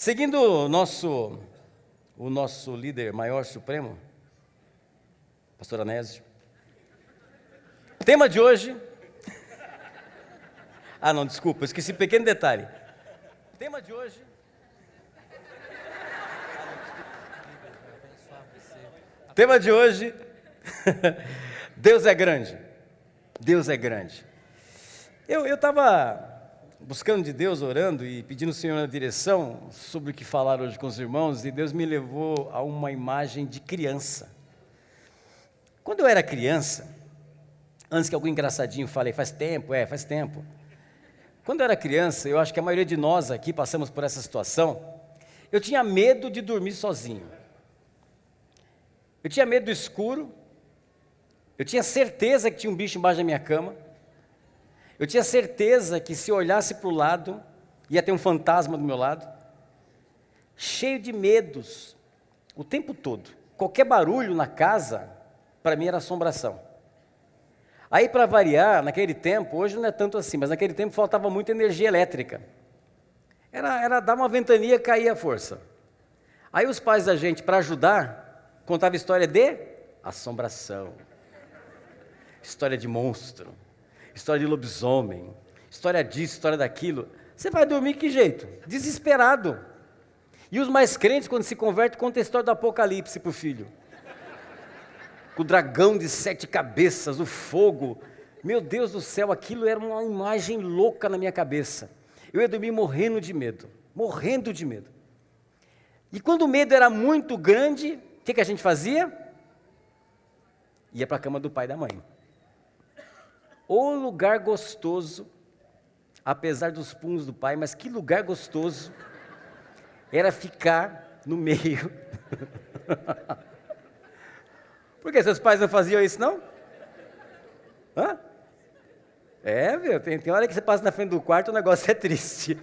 Seguindo o nosso líder maior supremo, pastor Anésio, tema de hoje... Ah, não, desculpa, esqueci um pequeno detalhe. Tema de hoje... Tema de hoje, Deus é grande. Deus é grande. Eu estava buscando de Deus, orando e pedindo ao Senhor a direção sobre o que falar hoje com os irmãos, e Deus me levou a uma imagem de criança. Quando eu era criança, antes que algum engraçadinho fale, faz tempo. Quando eu era criança, eu acho que a maioria de nós aqui passamos por essa situação, eu tinha medo de dormir sozinho. Eu tinha medo do escuro, eu tinha certeza que tinha um bicho embaixo da minha cama, eu tinha certeza que se eu olhasse para o lado, ia ter um fantasma do meu lado, cheio de medos, o tempo todo. Qualquer barulho na casa, para mim era assombração. Aí, para variar, naquele tempo, hoje não é tanto assim, mas naquele tempo faltava muita energia elétrica. Era dar uma ventania e cair a força. Aí os pais da gente, para ajudar, contavam história de assombração, história de monstro, história de lobisomem, história disso, história daquilo. Você vai dormir que jeito? Desesperado. E os mais crentes, quando se convertem, contam a história do Apocalipse para o filho. O dragão de 7 cabeças, o fogo. Meu Deus do céu, aquilo era uma imagem louca na minha cabeça. Eu ia dormir morrendo de medo. E quando o medo era muito grande, o que a gente fazia? Ia para a cama do pai e da mãe. O lugar gostoso, apesar dos puns do pai, mas que lugar gostoso, era ficar no meio. Por que seus pais não faziam isso, não? Hã? Viu? Tem hora que você passa na frente do quarto, o negócio é triste.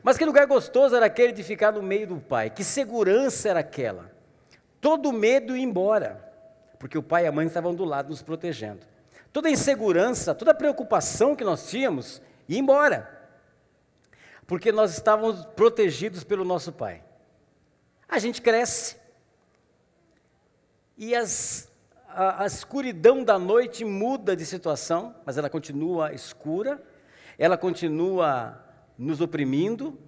Mas que lugar gostoso era aquele de ficar no meio do pai? Que segurança era aquela? Todo medo ia embora, porque o pai e a mãe estavam do lado nos protegendo. Toda insegurança, toda preocupação que nós tínhamos ia embora, porque nós estávamos protegidos pelo nosso pai. A gente cresce, e a escuridão da noite muda de situação, mas ela continua escura, ela continua nos oprimindo.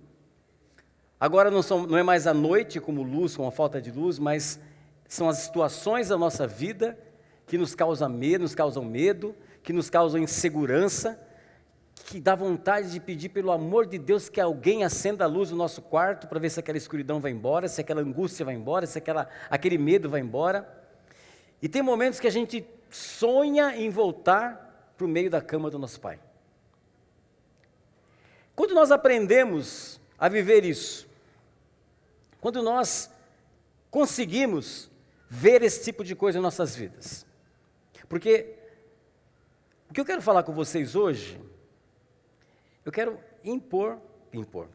Agora não é mais a noite como luz, como a falta de luz, mas são as situações da nossa vida que nos causam medo, que nos causam insegurança, que dá vontade de pedir pelo amor de Deus que alguém acenda a luz no nosso quarto para ver se aquela escuridão vai embora, se aquela angústia vai embora, se aquele medo vai embora. E tem momentos que a gente sonha em voltar para o meio da cama do nosso pai. Quando nós aprendemos a viver isso, quando nós conseguimos ver esse tipo de coisa em nossas vidas, porque o que eu quero falar com vocês hoje, eu quero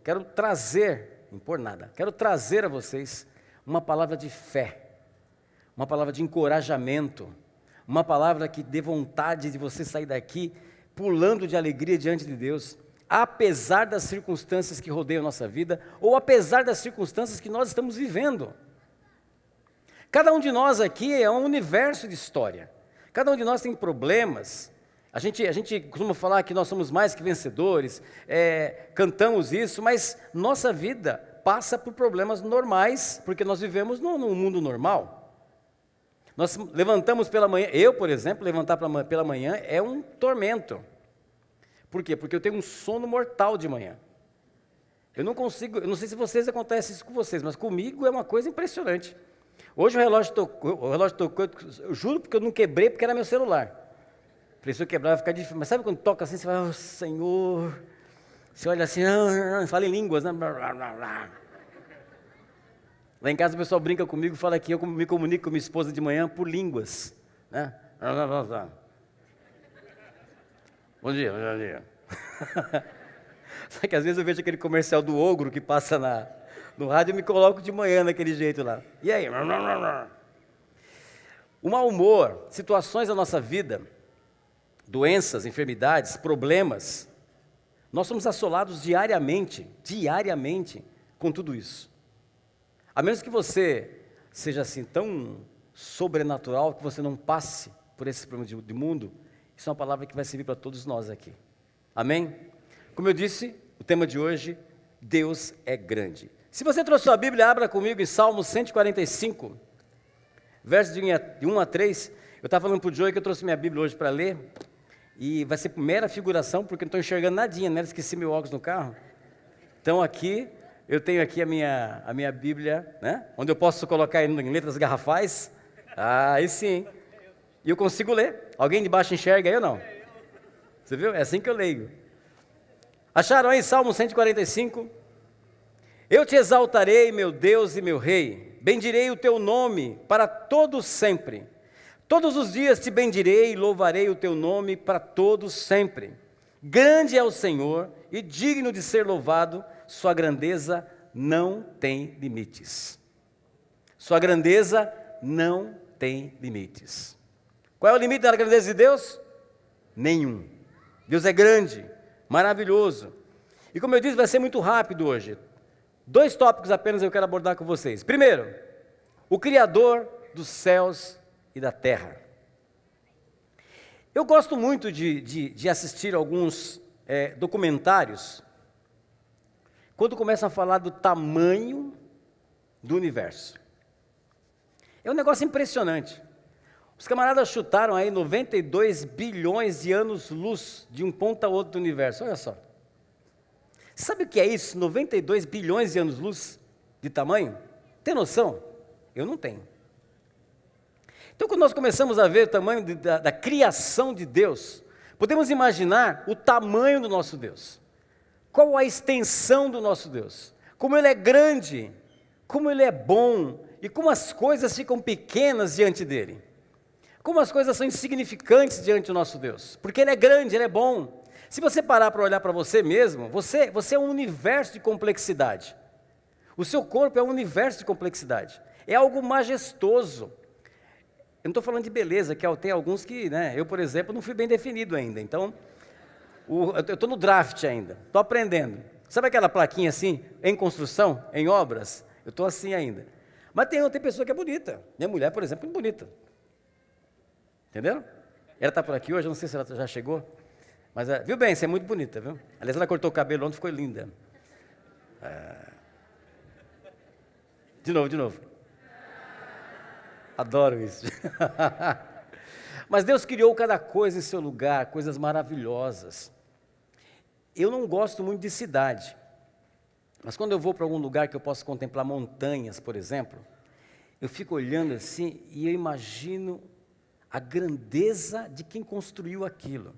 quero trazer a vocês uma palavra de fé, uma palavra de encorajamento, uma palavra que dê vontade de você sair daqui pulando de alegria diante de Deus, apesar das circunstâncias que rodeiam a nossa vida, ou apesar das circunstâncias que nós estamos vivendo. Cada um de nós aqui é um universo de história, cada um de nós tem problemas. A gente costuma falar que nós somos mais que vencedores, cantamos isso, mas nossa vida passa por problemas normais, porque nós vivemos num mundo normal. Nós levantamos pela manhã, eu, por exemplo, levantar pela manhã é um tormento. Por quê? Porque eu tenho um sono mortal de manhã. Eu não consigo, eu não sei se acontece isso com vocês, mas comigo é uma coisa impressionante. Hoje o relógio tocou, eu juro porque eu não quebrei, porque era meu celular. Se eu quebrar vai ficar difícil, mas sabe quando toca assim, você vai, oh, Senhor, você olha assim, fala em línguas, né? Lá em casa o pessoal brinca comigo, fala que eu me comunico com minha esposa de manhã por línguas, né? Bom dia. Só que às vezes eu vejo aquele comercial do ogro que passa no rádio e me coloco de manhã naquele jeito lá. E aí? O mau humor, situações da nossa vida, doenças, enfermidades, problemas, nós somos assolados diariamente com tudo isso. A menos que você seja assim tão sobrenatural que você não passe por esse problema de mundo, isso é uma palavra que vai servir para todos nós aqui. Amém? Como eu disse, o tema de hoje, Deus é grande. Se você trouxe sua Bíblia, abra comigo em Salmo 145, versos de 1 a 3. Eu estava falando para o Joey que eu trouxe minha Bíblia hoje para ler, e vai ser mera figuração, porque não estou enxergando nadinha, né? Esqueci meu óculos no carro. Então aqui, eu tenho aqui a minha Bíblia, né? Onde eu posso colocar em letras garrafais. Ah, aí sim. E eu consigo ler. Alguém de baixo enxerga aí ou não? Você viu? É assim que eu leio. Acharam aí Salmo 145? Eu te exaltarei, meu Deus e meu Rei, bendirei o teu nome para todos sempre. Todos os dias te bendirei e louvarei o teu nome para todos sempre. Grande é o Senhor e digno de ser louvado, sua grandeza não tem limites. Sua grandeza não tem limites. Qual é o limite da grandeza de Deus? Nenhum. Deus é grande, maravilhoso. E como eu disse, vai ser muito rápido hoje. 2 tópicos apenas eu quero abordar com vocês. Primeiro, o Criador dos céus e da terra. Eu gosto muito de assistir alguns documentários, quando começam a falar do tamanho do universo. É um negócio impressionante. Os camaradas chutaram aí 92 bilhões de anos-luz de um ponto a outro do universo, olha só. Sabe o que é isso? 92 bilhões de anos-luz de tamanho? Tem noção? Eu não tenho. Então, quando nós começamos a ver o tamanho da criação de Deus, podemos imaginar o tamanho do nosso Deus. Qual a extensão do nosso Deus? Como Ele é grande, como Ele é bom, e como as coisas ficam pequenas diante dEle. Como as coisas são insignificantes diante do nosso Deus. Porque Ele é grande, Ele é bom. Se você parar para olhar para você mesmo, você é um universo de complexidade. O seu corpo é um universo de complexidade. É algo majestoso. Eu não estou falando de beleza, que tem alguns que, né, eu, por exemplo, não fui bem definido ainda. Então, eu estou no draft ainda, estou aprendendo. Sabe aquela plaquinha assim, em construção, em obras? Eu estou assim ainda. Mas tem pessoa que é bonita. Minha mulher, por exemplo, é bonita. Entenderam? Ela está por aqui hoje, eu não sei se ela já chegou. Mas, viu bem, você é muito bonita, viu? Aliás, ela cortou o cabelo ontem, ficou linda. De novo. Adoro isso. Mas Deus criou cada coisa em seu lugar, coisas maravilhosas. Eu não gosto muito de cidade. Mas quando eu vou para algum lugar que eu possa contemplar montanhas, por exemplo, eu fico olhando assim e eu imagino a grandeza de quem construiu aquilo.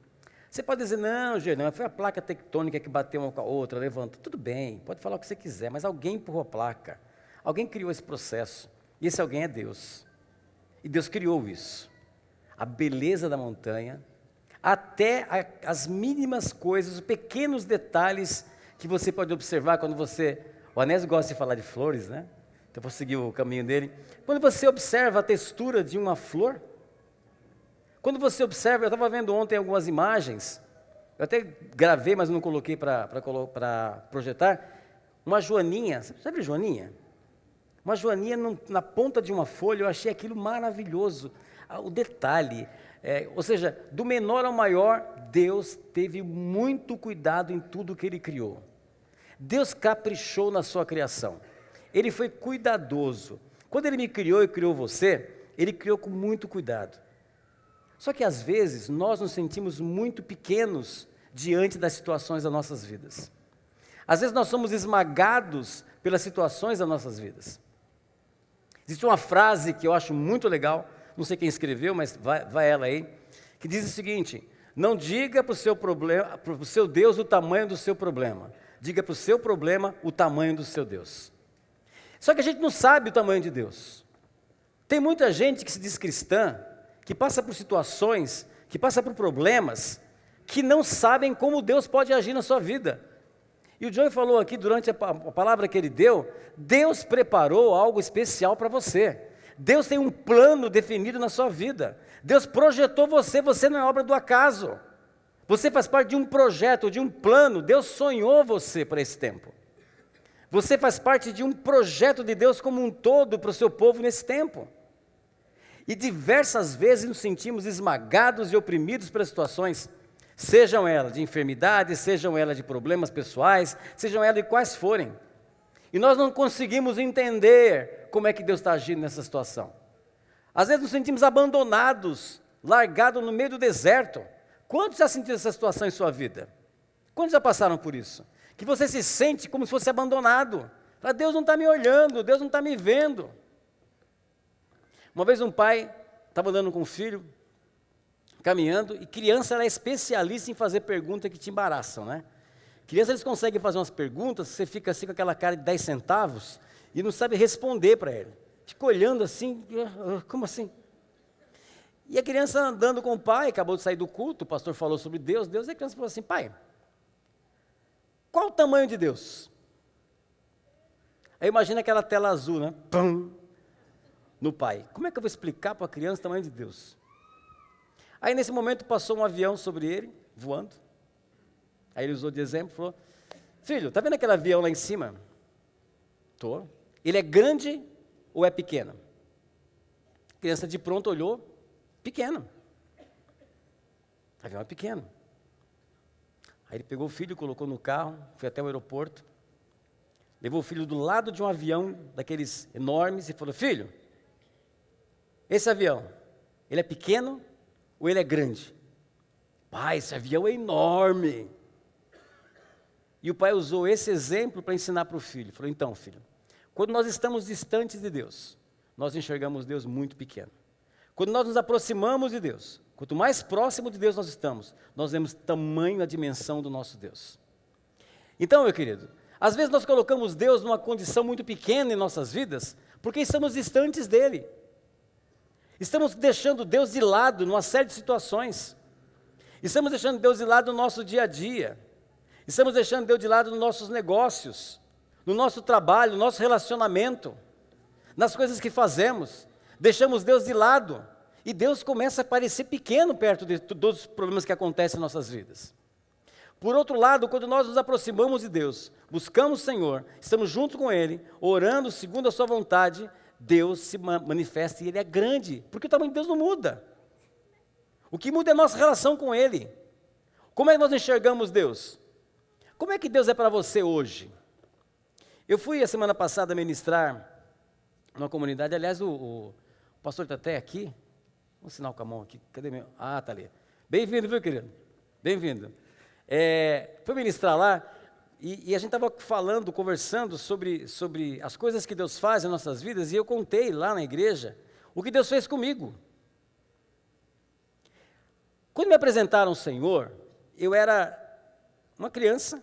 Você pode dizer, não, Gerão, foi a placa tectônica que bateu uma com a outra, levantou. Tudo bem, pode falar o que você quiser, mas alguém empurrou a placa. Alguém criou esse processo. E esse alguém é Deus. E Deus criou isso. A beleza da montanha, até as mínimas coisas, os pequenos detalhes que você pode observar quando você... O Anésio gosta de falar de flores, né? Então eu vou seguir o caminho dele. Quando você observa a textura de uma flor, quando você observa, eu estava vendo ontem algumas imagens, eu até gravei, mas não coloquei para projetar, uma joaninha, sabe joaninha? Uma joaninha na ponta de uma folha, eu achei aquilo maravilhoso, o detalhe, ou seja, do menor ao maior, Deus teve muito cuidado em tudo que Ele criou. Deus caprichou na sua criação, Ele foi cuidadoso. Quando Ele me criou e criou você, Ele criou com muito cuidado. Só que às vezes nós nos sentimos muito pequenos diante das situações das nossas vidas. Às vezes nós somos esmagados pelas situações das nossas vidas. Existe uma frase que eu acho muito legal, não sei quem escreveu, mas vai ela aí, que diz o seguinte: não diga para o seu Deus o tamanho do seu problema, diga para o seu problema o tamanho do seu Deus. Só que a gente não sabe o tamanho de Deus. Tem muita gente que se diz cristã, que passa por situações, que passa por problemas, que não sabem como Deus pode agir na sua vida. E o Joey falou aqui, durante a palavra que ele deu, Deus preparou algo especial para você. Deus tem um plano definido na sua vida. Deus projetou você, você não é obra do acaso. Você faz parte de um projeto, de um plano. Deus sonhou você para esse tempo. Você faz parte de um projeto de Deus como um todo para o seu povo nesse tempo. E diversas vezes nos sentimos esmagados e oprimidos pelas situações, sejam elas de enfermidade, sejam elas de problemas pessoais, sejam elas de quais forem. E nós não conseguimos entender como é que Deus está agindo nessa situação. Às vezes nos sentimos abandonados, largados no meio do deserto. Quantos já sentiram essa situação em sua vida? Quantos já passaram por isso? Que você se sente como se fosse abandonado. Fala, Deus não está me olhando, Deus não está me vendo. Uma vez um pai estava andando com um filho, caminhando, e criança ela é especialista em fazer perguntas que te embaraçam, né? Criança, eles conseguem fazer umas perguntas, você fica assim com aquela cara de 10 centavos e não sabe responder para ele. Fica olhando assim, como assim? E a criança andando com o pai, acabou de sair do culto, o pastor falou sobre Deus, e a criança falou assim, pai, qual o tamanho de Deus? Aí imagina aquela tela azul, né? Pum, no pai. Como é que eu vou explicar para a criança o tamanho de Deus? Aí nesse momento passou um avião sobre ele, voando. Aí ele usou de exemplo, falou, filho, tá vendo aquele avião lá em cima? Tô. Ele é grande ou é pequeno? A criança de pronto olhou, pequeno. O avião é pequeno. Aí ele pegou o filho, colocou no carro, foi até o aeroporto, levou o filho do lado de um avião daqueles enormes e falou, filho, esse avião, ele é pequeno ou ele é grande? Pai, esse avião é enorme. E o pai usou esse exemplo para ensinar para o filho. Falou, então, filho, quando nós estamos distantes de Deus, nós enxergamos Deus muito pequeno. Quando nós nos aproximamos de Deus, quanto mais próximo de Deus nós estamos, nós vemos tamanho a dimensão do nosso Deus. Então, meu querido, às vezes nós colocamos Deus numa condição muito pequena em nossas vidas, porque estamos distantes dEle. Estamos deixando Deus de lado numa série de situações. Estamos deixando Deus de lado no nosso dia a dia. Estamos deixando Deus de lado nos nossos negócios, no nosso trabalho, no nosso relacionamento, nas coisas que fazemos. Deixamos Deus de lado e Deus começa a parecer pequeno perto de todos os problemas que acontecem em nossas vidas. Por outro lado, quando nós nos aproximamos de Deus, buscamos o Senhor, estamos junto com Ele, orando segundo a sua vontade, Deus se manifesta e Ele é grande, porque o tamanho de Deus não muda. O que muda é a nossa relação com Ele. Como é que nós enxergamos Deus? Como é que Deus é para você hoje? Eu fui a semana passada ministrar numa comunidade, aliás, o pastor está até aqui, vou assinar com a mão aqui, cadê meu? Ah, está ali. Bem-vindo, viu, querido? Bem-vindo. Fui ministrar lá, e a gente estava falando, conversando sobre as coisas que Deus faz em nossas vidas, e eu contei lá na igreja o que Deus fez comigo. Quando me apresentaram o Senhor, eu era uma criança,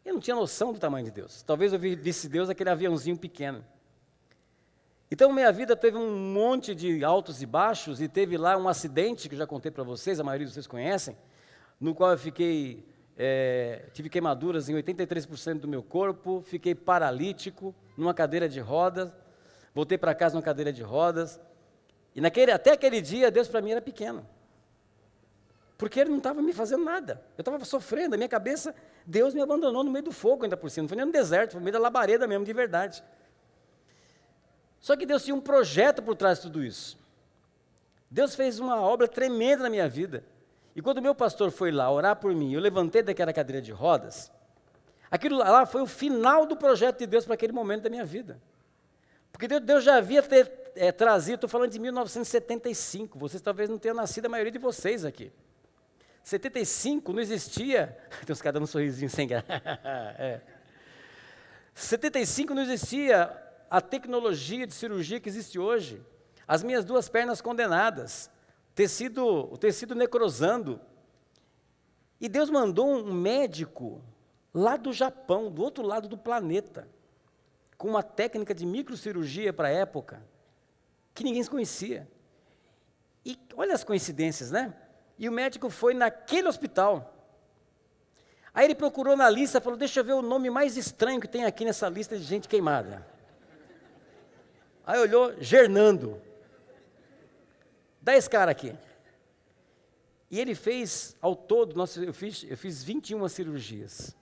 eu não tinha noção do tamanho de Deus. Talvez eu visse Deus aquele aviãozinho pequeno. Então minha vida teve um monte de altos e baixos, e teve lá um acidente, que eu já contei para vocês, a maioria de vocês conhecem, no qual eu tive queimaduras em 83% do meu corpo, fiquei paralítico, numa cadeira de rodas, voltei para casa numa cadeira de rodas, e até aquele dia Deus para mim era pequeno. Porque Ele não estava me fazendo nada. Eu estava sofrendo, a minha cabeça, Deus me abandonou no meio do fogo ainda por cima. Não foi nem no deserto, foi no meio da labareda mesmo, de verdade. Só que Deus tinha um projeto por trás de tudo isso. Deus fez uma obra tremenda na minha vida. E quando o meu pastor foi lá orar por mim, eu levantei daquela cadeira de rodas, aquilo lá foi o final do projeto de Deus para aquele momento da minha vida. Porque Deus já havia trazido, estou falando de 1975, vocês talvez não tenham nascido, a maioria de vocês aqui. 75 não existia, tem uns caras dando um sorrisinho sem graça. 75 não existia a tecnologia de cirurgia que existe hoje. As minhas 2 pernas condenadas, o tecido necrosando. E Deus mandou um médico lá do Japão, do outro lado do planeta, com uma técnica de microcirurgia para a época, que ninguém conhecia. E olha as coincidências, né? E o médico foi naquele hospital. Aí ele procurou na lista, falou, deixa eu ver o nome mais estranho que tem aqui nessa lista de gente queimada. Aí olhou, Gernando. Dá esse cara aqui. E ele fez, ao todo, eu fiz 21 cirurgias.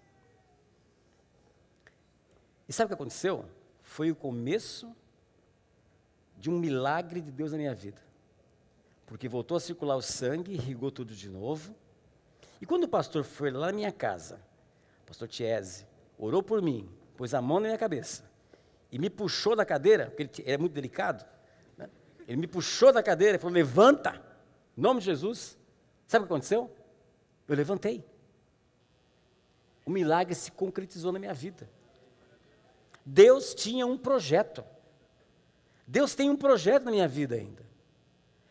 E sabe o que aconteceu? Foi o começo de um milagre de Deus na minha vida. Porque voltou a circular o sangue, irrigou tudo de novo. E quando o pastor foi lá na minha casa, o pastor Tiese, orou por mim, pôs a mão na minha cabeça e me puxou da cadeira, porque ele é muito delicado, né? Ele me puxou da cadeira e falou, levanta, em nome de Jesus. Sabe o que aconteceu? Eu levantei. O milagre se concretizou na minha vida. Deus tinha um projeto. Deus tem um projeto na minha vida ainda.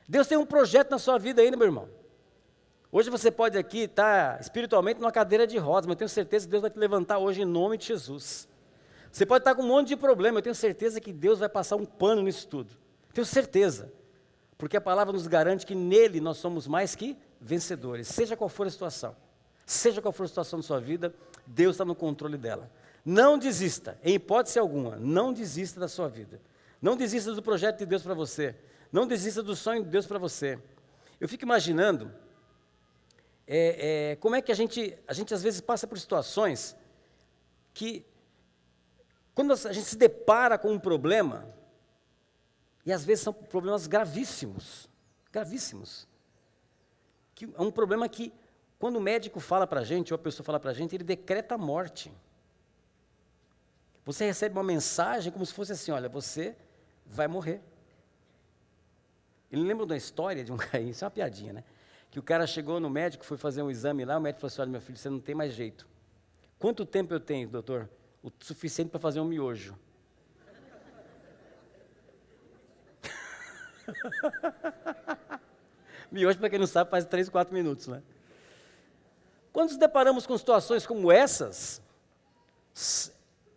Deus tem um projeto na sua vida ainda, meu irmão. Hoje você pode aqui estar espiritualmente numa cadeira de rodas, mas eu tenho certeza que Deus vai te levantar hoje em nome de Jesus. Você pode estar com um monte de problema, eu tenho certeza que Deus vai passar um pano nisso tudo. Tenho certeza. Porque a palavra nos garante que nele nós somos mais que vencedores. Seja qual for a situação. Seja qual for a situação da sua vida, Deus está no controle dela. Não desista, em hipótese alguma, não desista da sua vida. Não desista do projeto de Deus para você. Não desista do sonho de Deus para você. Eu fico imaginando como é que a gente às vezes passa por situações que, quando a gente se depara com um problema, e às vezes são problemas gravíssimos, que é um problema que, quando o médico fala para a gente, ou a pessoa fala para a gente, ele decreta a morte. Você recebe uma mensagem como se fosse assim, olha, você vai morrer. Ele lembra da história de um cara, isso é uma piadinha, né? Que o cara chegou no médico, foi fazer um exame lá, o médico falou assim, olha, meu filho, você não tem mais jeito. Quanto tempo eu tenho, doutor? O suficiente para fazer um miojo. Miojo, para quem não sabe, faz 3, 4 minutos, né? Quando nos deparamos com situações como essas,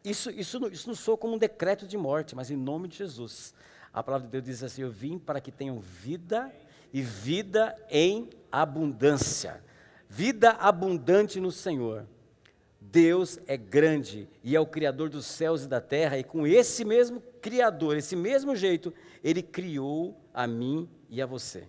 isso não soa como um decreto de morte, mas em nome de Jesus. A palavra de Deus diz assim, eu vim para que tenham vida e vida em abundância. Vida abundante no Senhor. Deus é grande e é o Criador dos céus e da terra, e com esse mesmo Criador, esse mesmo jeito, Ele criou a mim e a você.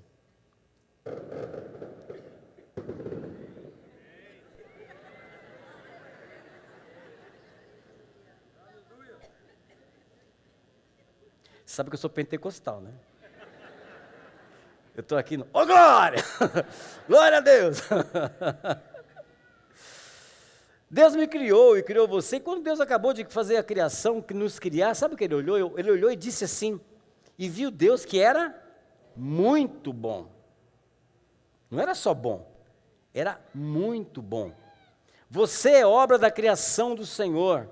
Sabe que eu sou pentecostal, né? Eu estou aqui no... Ô, glória! Glória a Deus! Deus me criou e criou você. E quando Deus acabou de fazer a criação, que nos criar, sabe o que Ele olhou? Ele olhou e disse assim, e viu Deus que era muito bom. Não era só bom, era muito bom. Você é obra da criação do Senhor.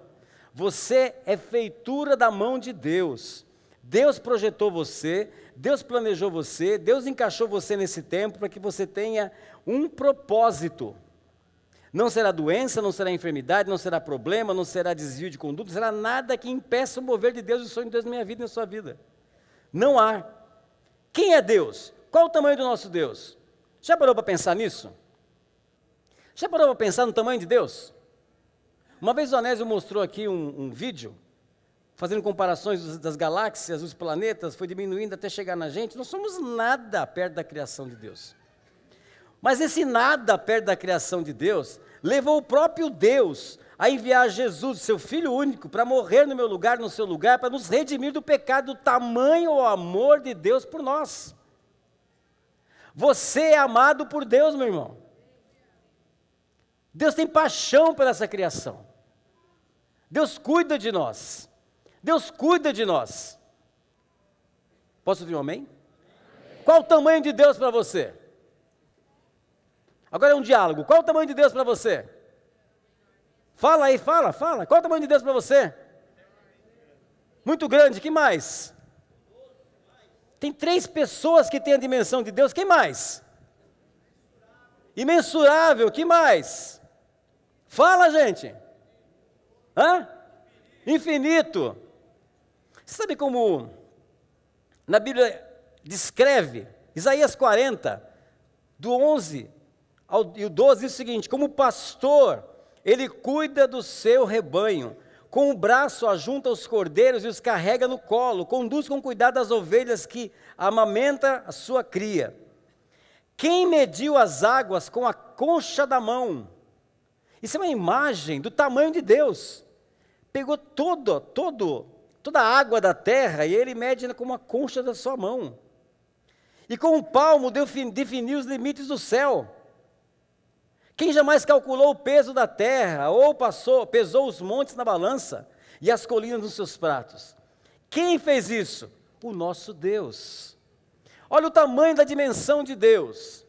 Você é feitura da mão de Deus. Deus projetou você, Deus planejou você, Deus encaixou você nesse tempo para que você tenha um propósito. Não será doença, não será enfermidade, não será problema, não será desvio de conduta, não será nada que impeça o mover de Deus e o sonho de Deus na minha vida e na sua vida. Não há. Quem é Deus? Qual o tamanho do nosso Deus? Já parou para pensar nisso? Já parou para pensar no tamanho de Deus? Uma vez o Onésio mostrou aqui um vídeo, fazendo comparações das galáxias, dos planetas, foi diminuindo até chegar na gente. Nós somos nada perto da criação de Deus. Mas esse nada perto da criação de Deus, levou o próprio Deus a enviar Jesus, seu Filho único, para morrer no meu lugar, no seu lugar, para nos redimir do pecado, do tamanho o amor de Deus por nós. Você é amado por Deus, meu irmão. Deus tem paixão por essa criação. Deus cuida de nós. Deus cuida de nós. Posso ouvir um amém? Qual o tamanho de Deus para você? Agora é um diálogo. Qual o tamanho de Deus para você? Fala aí, fala. Qual o tamanho de Deus para você? Muito grande, que mais? Tem 3 pessoas que têm a dimensão de Deus, quem mais? Imensurável, que mais? Fala, gente. Infinito. Sabe como na Bíblia descreve, Isaías 40, do 11 e o 12, diz o seguinte, como pastor, ele cuida do seu rebanho, com o braço ajunta os cordeiros e os carrega no colo, conduz com cuidado as ovelhas que amamenta a sua cria. Quem mediu as águas com a concha da mão? Isso é uma imagem do tamanho de Deus. pegou toda a água da terra e ele mede como a concha da sua mão. E com um palmo definiu os limites do céu. Quem jamais calculou o peso da terra ou pesou os montes na balança e as colinas nos seus pratos? Quem fez isso? O nosso Deus. Olha o tamanho da dimensão de Deus.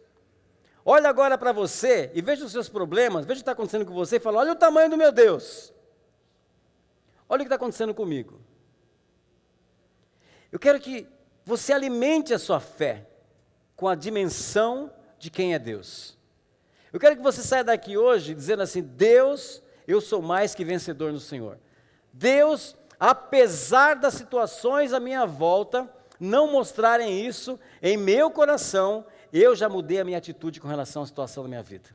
Olha agora para você e veja os seus problemas, veja o que está acontecendo com você e fala, olha o tamanho do meu Deus. Olha o que está acontecendo comigo. Eu quero que você alimente a sua fé com a dimensão de quem é Deus. Eu quero que você saia daqui hoje dizendo assim, Deus, eu sou mais que vencedor no Senhor. Deus, apesar das situações à minha volta não mostrarem isso, em meu coração, eu já mudei a minha atitude com relação à situação da minha vida.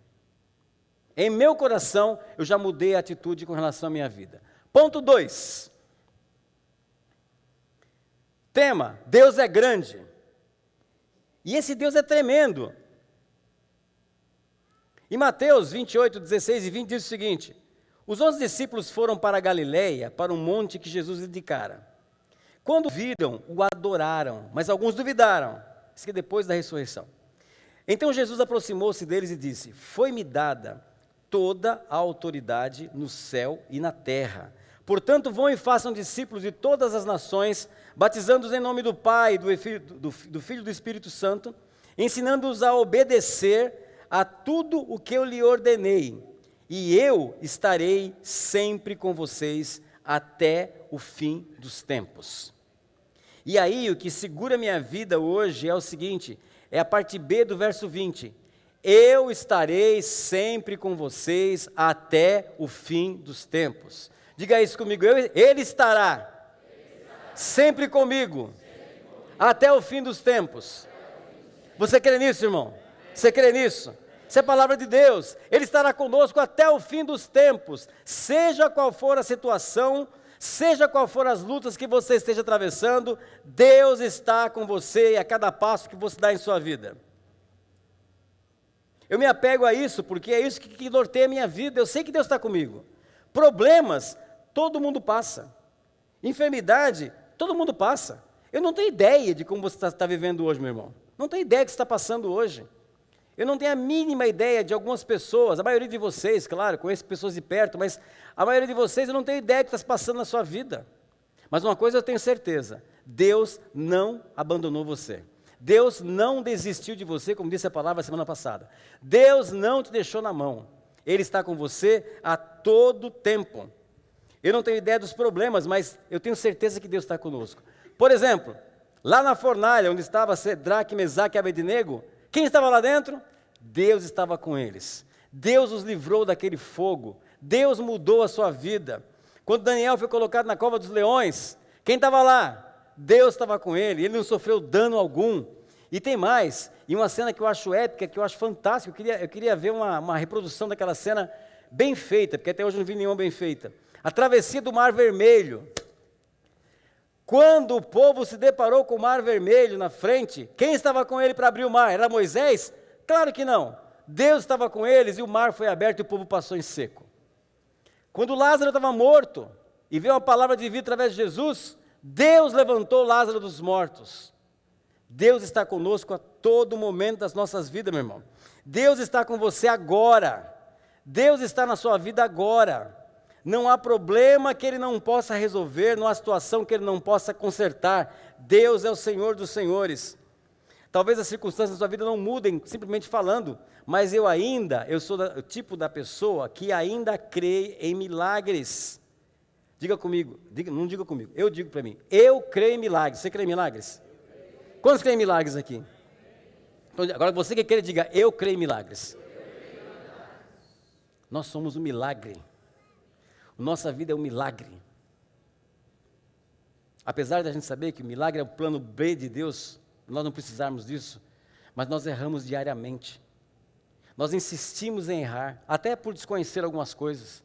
Em meu coração, eu já mudei a atitude com relação à minha vida. Ponto 2. Tema, Deus é grande. E esse Deus é tremendo. Em Mateus 28, 16 e 20 diz o seguinte, os 11 discípulos foram para a Galileia, para um monte que Jesus lhe indicara. Quando viram, o adoraram, mas alguns duvidaram. Isso que depois da ressurreição. Então Jesus aproximou-se deles e disse, foi-me dada toda a autoridade no céu e na terra. Portanto, vão e façam discípulos de todas as nações, batizando-os em nome do Pai, do Filho e do Espírito Santo, ensinando-os a obedecer a tudo o que eu lhe ordenei. E eu estarei sempre com vocês até o fim dos tempos. E aí, o que segura minha vida hoje é o seguinte, é a parte B do verso 20. Eu estarei sempre com vocês até o fim dos tempos. Diga isso comigo, Ele estará sempre comigo até o fim dos tempos. Você crê nisso, irmão? Você crê nisso? Isso é a palavra de Deus. Ele estará conosco até o fim dos tempos, seja qual for a situação, seja qual for as lutas que você esteja atravessando, Deus está com você a cada passo que você dá em sua vida. Eu me apego a isso, porque é isso que norteia a minha vida, eu sei que Deus está comigo. Problemas, todo mundo passa. Enfermidade, todo mundo passa. Eu não tenho ideia de como você está vivendo hoje, meu irmão. Não tenho ideia do que você está passando hoje. Eu não tenho a mínima ideia de algumas pessoas, a maioria de vocês, claro, conheço pessoas de perto, mas a maioria de vocês eu não tenho ideia do que está passando na sua vida. Mas uma coisa eu tenho certeza, Deus não abandonou você. Deus não desistiu de você, como disse a palavra semana passada. Deus não te deixou na mão. Ele está com você a todo tempo. Eu não tenho ideia dos problemas, mas eu tenho certeza que Deus está conosco. Por exemplo, lá na fornalha, onde estava Cedraque, Mesaque e Abednego, quem estava lá dentro? Deus estava com eles. Deus os livrou daquele fogo. Deus mudou a sua vida. Quando Daniel foi colocado na cova dos leões, quem estava lá? Deus estava com ele. Ele não sofreu dano algum. E tem mais, e uma cena que eu acho épica, que eu acho fantástica. Eu queria ver uma reprodução daquela cena bem feita, porque até hoje eu não vi nenhuma bem feita. A travessia do Mar Vermelho. Quando o povo se deparou com o Mar Vermelho na frente, quem estava com ele para abrir o mar? Era Moisés? Claro que não. Deus estava com eles e o mar foi aberto e o povo passou em seco. Quando Lázaro estava morto e veio a palavra de vida através de Jesus, Deus levantou Lázaro dos mortos. Deus está conosco a todo momento das nossas vidas, meu irmão. Deus está com você agora. Deus está na sua vida agora. Não há problema que Ele não possa resolver, não há situação que Ele não possa consertar. Deus é o Senhor dos senhores. Talvez as circunstâncias da sua vida não mudem, simplesmente falando, mas eu sou o tipo da pessoa que ainda crê em milagres. Diga comigo, não diga comigo, eu digo para mim, eu creio em milagres. Você crê em milagres? Quantos creem em milagres aqui? Agora você que crê, diga, eu creio em milagres. Nós somos um milagre. Nossa vida é um milagre. Apesar da gente saber que o milagre é o plano B de Deus, nós não precisarmos disso, mas nós erramos diariamente. Nós insistimos em errar, até por desconhecer algumas coisas.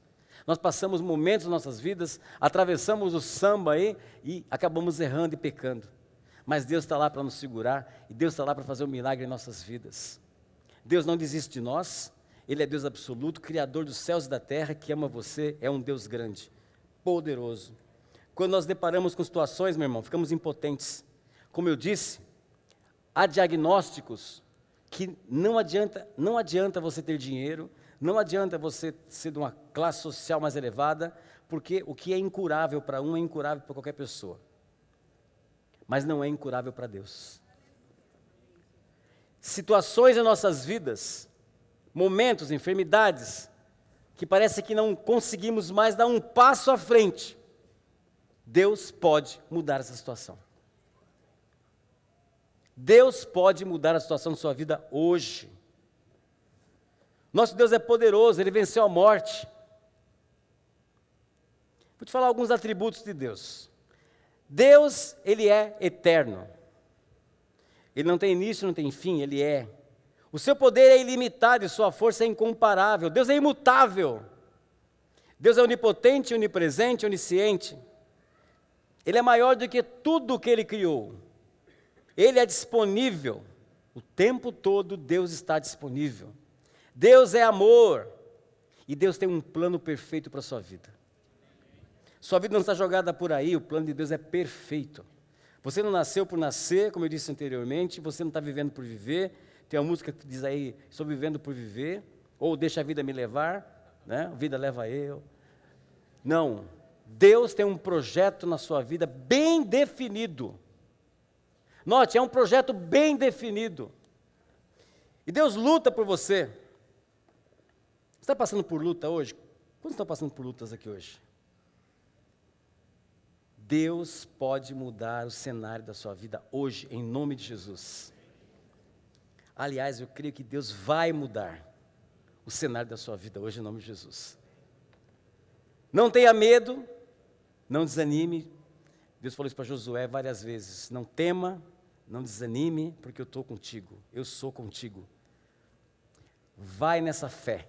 Nós passamos momentos nas nossas vidas, atravessamos o samba aí e acabamos errando e pecando. Mas Deus está lá para nos segurar e Deus está lá para fazer um milagre em nossas vidas. Deus não desiste de nós. Ele é Deus absoluto, Criador dos céus e da terra, que ama você, é um Deus grande. poderoso. Quando nós deparamos com situações, meu irmão, ficamos impotentes. Como eu disse, há diagnósticos que não adianta você ter dinheiro, não adianta você ser de uma classe social mais elevada, porque o que é incurável para um é incurável para qualquer pessoa. Mas não é incurável para Deus. Situações em nossas vidas, momentos, enfermidades, que parece que não conseguimos mais dar um passo à frente, Deus pode mudar essa situação. Deus pode mudar a situação da sua vida hoje. Nosso Deus é poderoso, Ele venceu a morte. Vou te falar alguns atributos de Deus. Deus, Ele é eterno. Ele não tem início, não tem fim, Ele é. O seu poder é ilimitado e sua força é incomparável. Deus é imutável. Deus é onipotente, onipresente, onisciente. Ele é maior do que tudo o que Ele criou. Ele é disponível. O tempo todo Deus está disponível. Deus é amor. E Deus tem um plano perfeito para a sua vida. Sua vida não está jogada por aí, o plano de Deus é perfeito. Você não nasceu por nascer, como eu disse anteriormente, você não está vivendo por viver. Tem uma música que diz aí, estou vivendo por viver, ou deixa a vida me levar, né? A vida leva eu. Não, Deus tem um projeto na sua vida bem definido. Note, é um projeto bem definido. E Deus luta por você. Você está passando por luta hoje? Quantos estão passando por lutas aqui hoje? Deus pode mudar o cenário da sua vida hoje, em nome de Jesus. Aliás, eu creio que Deus vai mudar o cenário da sua vida hoje, em nome de Jesus. Não tenha medo, não desanime. Deus falou isso para Josué várias vezes. Não tema, não desanime, porque eu estou contigo. Eu sou contigo. Vai nessa fé.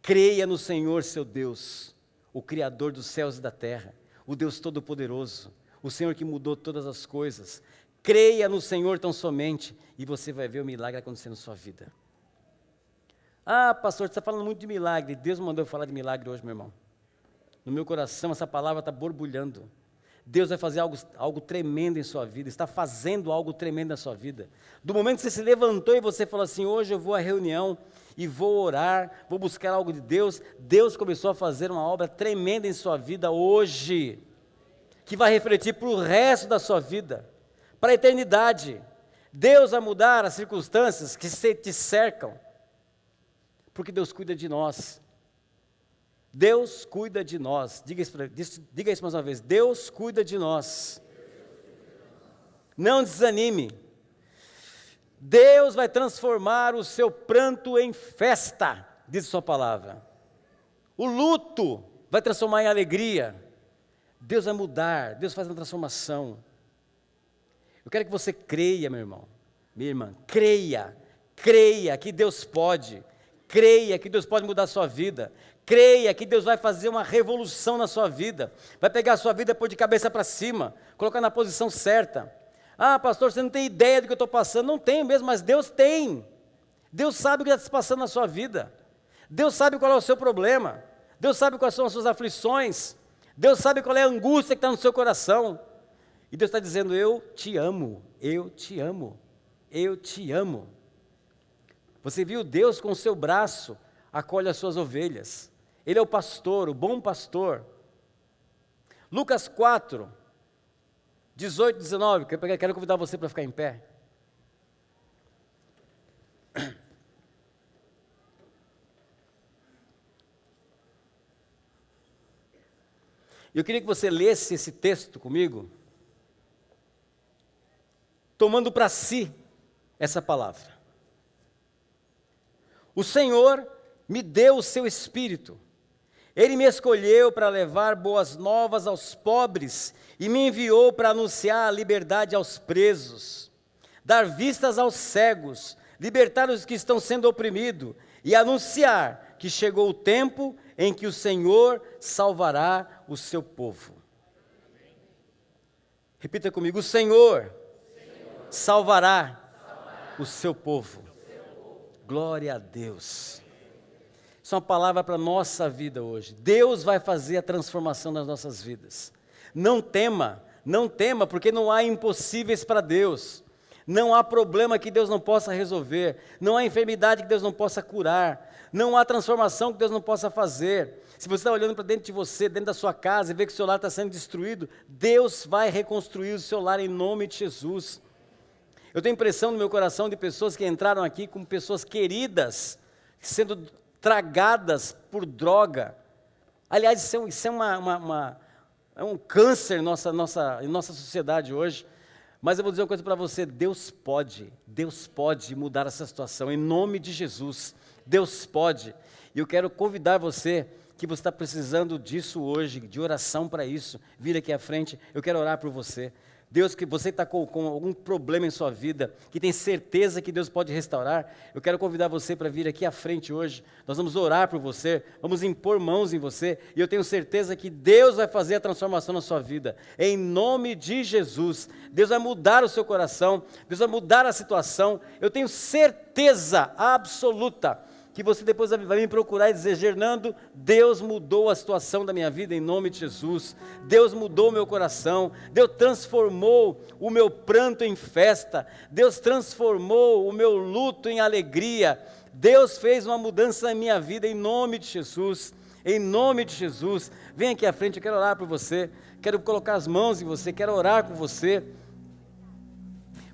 Creia no Senhor, seu Deus, o Criador dos céus e da terra, o Deus Todo-Poderoso, o Senhor que mudou todas as coisas. Creia no Senhor tão somente e você vai ver o milagre acontecer na sua vida. Ah, pastor, você está falando muito de milagre. Deus me mandou eu falar de milagre hoje, meu irmão. No meu coração essa palavra está borbulhando. Deus vai fazer algo tremendo em sua vida, está fazendo algo tremendo na sua vida. Do momento que você se levantou e você falou assim, hoje eu vou à reunião e vou orar, vou buscar algo de Deus, Deus começou a fazer uma obra tremenda em sua vida hoje, que vai refletir para o resto da sua vida, para a eternidade. Deus vai mudar as circunstâncias que te cercam, porque Deus cuida de nós. Deus cuida de nós. Diga isso mais uma vez. Deus cuida de nós. Não desanime. Deus vai transformar o seu pranto em festa, diz a sua palavra. O luto vai transformar em alegria. Deus vai mudar, Deus faz uma transformação. Eu quero que você creia, meu irmão, minha irmã, creia que Deus pode. Creia que Deus pode mudar a sua vida. Creia que Deus vai fazer uma revolução na sua vida. Vai pegar a sua vida e pôr de cabeça para cima, colocar na posição certa. Ah, pastor, você não tem ideia do que eu estou passando. Não tenho mesmo, mas Deus tem. Deus sabe o que está se passando na sua vida. Deus sabe qual é o seu problema. Deus sabe quais são as suas aflições. Deus sabe qual é a angústia que está no seu coração. E Deus está dizendo, eu te amo, eu te amo, eu te amo. Você viu Deus com o seu braço acolhe as suas ovelhas. Ele é o pastor, o bom pastor. Lucas 4, 18, 19, quero convidar você para ficar em pé. Eu queria que você lesse esse texto comigo, tomando para si essa palavra. O Senhor me deu o seu Espírito. Ele me escolheu para levar boas novas aos pobres e me enviou para anunciar a liberdade aos presos, dar vistas aos cegos, libertar os que estão sendo oprimidos e anunciar que chegou o tempo em que o Senhor salvará o seu povo. Repita comigo, o Senhor salvará o seu povo. Glória a Deus. Isso é uma palavra para a nossa vida hoje. Deus vai fazer a transformação das nossas vidas. Não tema, porque não há impossíveis para Deus. Não há problema que Deus não possa resolver. Não há enfermidade que Deus não possa curar. Não há transformação que Deus não possa fazer. Se você está olhando para dentro de você, dentro da sua casa, e vê que o seu lar está sendo destruído, Deus vai reconstruir o seu lar em nome de Jesus. Eu tenho impressão no meu coração de pessoas que entraram aqui como pessoas queridas, sendo tragadas por droga. Aliás, isso é um câncer em nossa sociedade hoje. Mas eu vou dizer uma coisa para você, Deus pode mudar essa situação, em nome de Jesus. Deus pode. E eu quero convidar você, que você está precisando disso hoje, de oração para isso, vir aqui à frente, eu quero orar por você. Deus, que você está com algum problema em sua vida, que tem certeza que Deus pode restaurar, eu quero convidar você para vir aqui à frente hoje. Nós vamos orar por você, vamos impor mãos em você, e eu tenho certeza que Deus vai fazer a transformação na sua vida, em nome de Jesus. Deus vai mudar o seu coração, Deus vai mudar a situação, eu tenho certeza absoluta, que você depois vai me procurar e dizer, Gernando, Deus mudou a situação da minha vida em nome de Jesus, Deus mudou o meu coração, Deus transformou o meu pranto em festa, Deus transformou o meu luto em alegria, Deus fez uma mudança na minha vida em nome de Jesus, vem aqui à frente, eu quero orar por você, quero colocar as mãos em você, quero orar com você,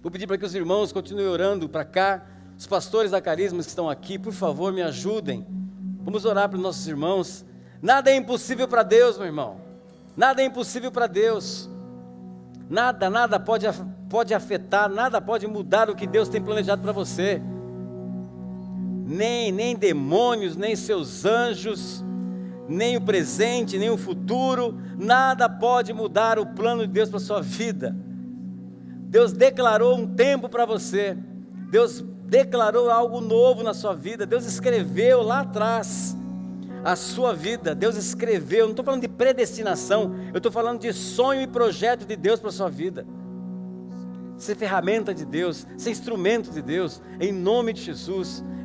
vou pedir para que os irmãos continuem orando para cá. Os pastores da Carisma que estão aqui, por favor, me ajudem. Vamos orar para os nossos irmãos. Nada é impossível para Deus, meu irmão. Nada é impossível para Deus. Nada pode afetar, nada pode mudar o que Deus tem planejado para você. Nem demônios, nem seus anjos, nem o presente, nem o futuro. Nada pode mudar o plano de Deus para a sua vida. Deus declarou um tempo para você. Deus declarou algo novo na sua vida, Deus escreveu lá atrás a sua vida, Deus escreveu, não estou falando de predestinação, eu estou falando de sonho e projeto de Deus para a sua vida, ser ferramenta de Deus, ser instrumento de Deus, em nome de Jesus,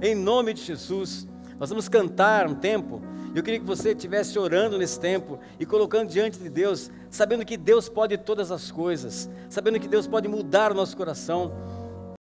nós vamos cantar um tempo, eu queria que você estivesse orando nesse tempo, e colocando diante de Deus, sabendo que Deus pode todas as coisas, sabendo que Deus pode mudar o nosso coração,